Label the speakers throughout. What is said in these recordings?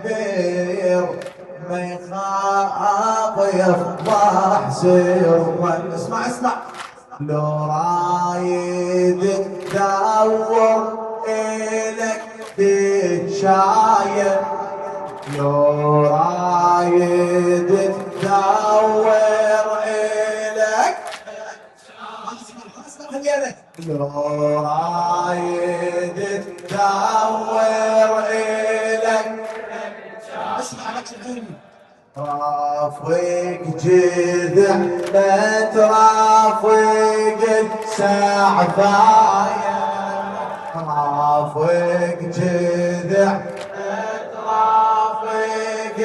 Speaker 1: كبير ما يخاف يفضح سرا. اسمع اسمع، لو رايد تدور إلك تتشاير، لو رايد تدور إلك، لو رايد تدور إلك، اسمع لك العلم، رافق جذع لا ترافق السعفاية، رافق جذع لا ترافق.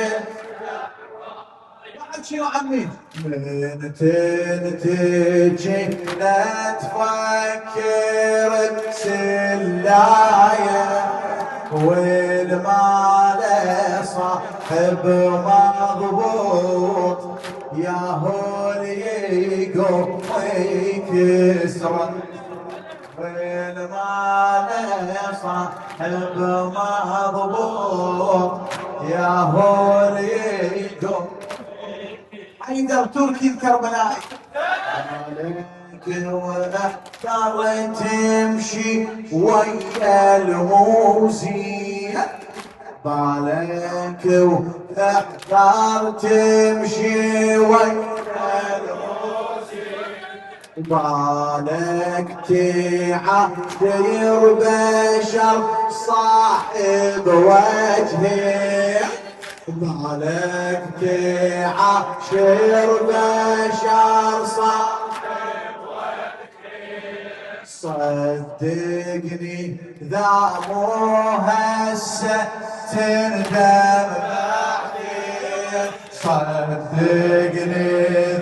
Speaker 1: بعد شنو عمي؟ من تنتجي لا تفكر بسلاية، والمال صاحب مضبوط ياهو يقوم ويكسره، والمال صاحب مضبوط ياهو يقوم. حيدر تركي الكربلائي، عليك واحتار تمشي ويا الموزي، بالك واحتار تمشي ويا الموزي، بالك تعاشر بشر صاحب وجهي، بالك تعاشر بشر صاحب وجهي، صدقني ذا مو هسه تندم بعدين، صدقني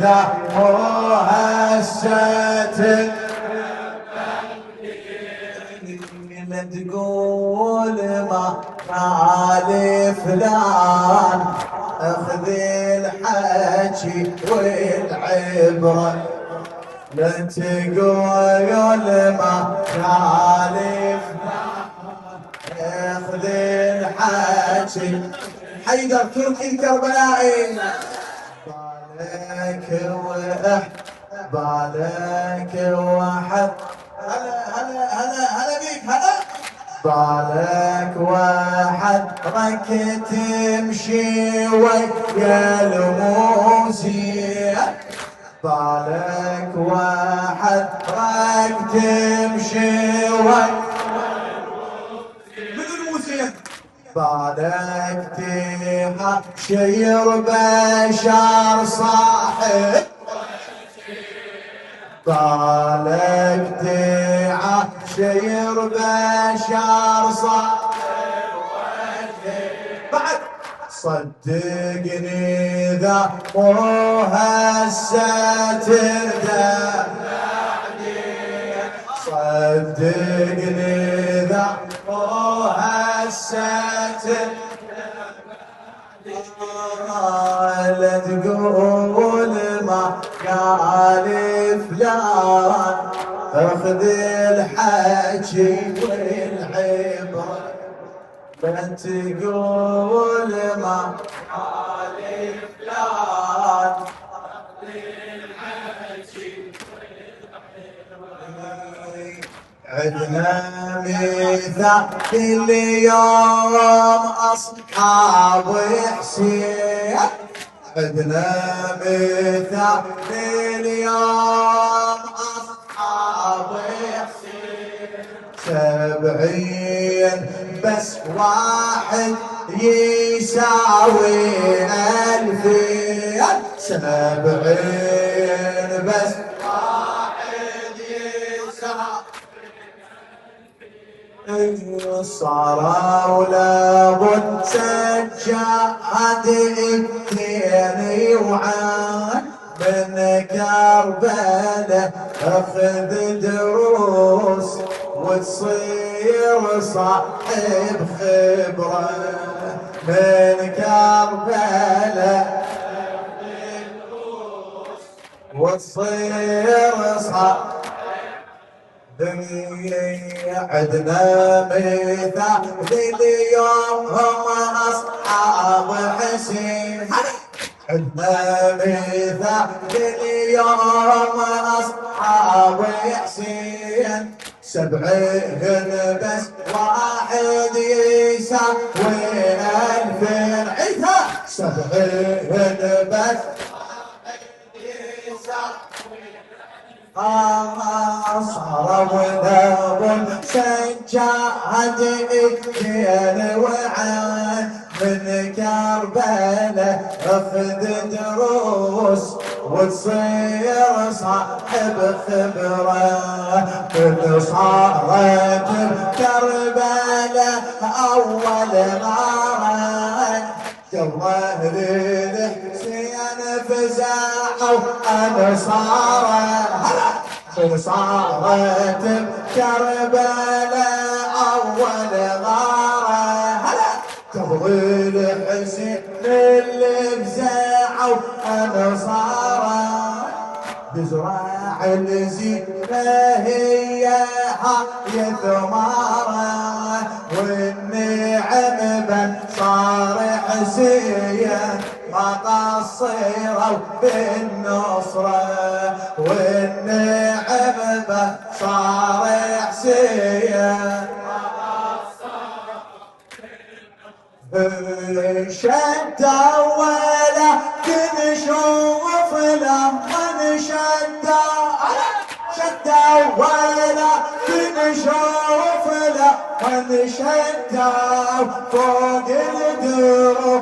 Speaker 1: ذا مو هسه تندم بعدين، لا تقول ما قال فلان اخذ الحكي والعبره، لا تقول ما قال فلان اخذ الحكي. حيدر تركي الكربلائي، بالك بالك واحد، هلا هلا هلا هلا بيك هلا، بالك واحد رك تمشي ويا الموزي، بالك واحد رك تمشي ويا الموزي، بالك تحشير بشر صاحب، بالك تعاشر بشر صاحب وجهي، بعد صدقني ذا مو هسه تندم بعدين، صدقني ذا مو هسه تندم بعدين، لا تقول ما قال فلان اخذ الحكي والعبره، لا تقول ما قال فلان اخذ الحكي والعبره. عدنا ميثاق اليوم اصحاب حسين، عدنا ميثاق اليوم أصحاب حسين، 70 بس واحد يساوي 2000، 70 بس واحد يساوي 2000، صاروا لابد سجاد الثاني وعاد من كربله اخذ دروس وتصير صاحب خبره، من كربله اخذ دروس وتصير صاحب. عدنا ميثاق اليوم هم اصحاب عدنا مثال اليوم أصحاب حسين 70 بس واحد يساوي 2000 عيدها 70 بس صاروا ذهب سجاد الدين وعاد من كربلاء اخذ دروس وتصير صاحب خبره من صارت كربلاء اول غاره جوه الحسين فزعوا انصاره من صارت بكربلاء اول غاره تفضيل الحسين اللي فزعوا انصاره بزراع الزينه هي هاي ثماره والنعم بن صار حسين ما قصروا بالنصرة والنعم بن صار حسين شدوا ولكن شوف لما شدوا ولكن شوف لما شدوا فوق الدروع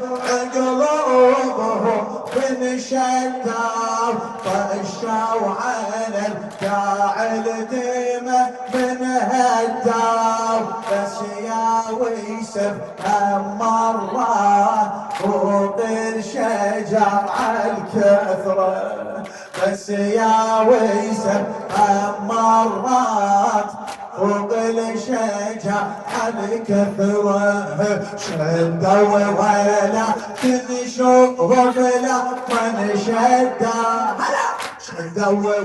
Speaker 1: قلوبهم شدوا طشوا على الكاعل دمه من هدوا بس يا ويسف مرات فوق الشجر عالكثرة بس يا ويسف مرات فوق الشجر عالكثرة شدوا ولكن شوف لمن شدوا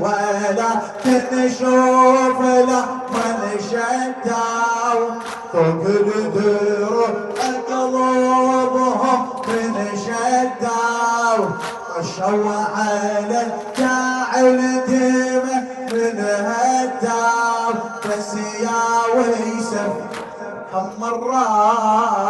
Speaker 1: ولكن شوف لمن شدوا فوق الدروع قلوبهم من شدوا طشوا على الكاعل دمه من هدوا بس يا ويسف مرات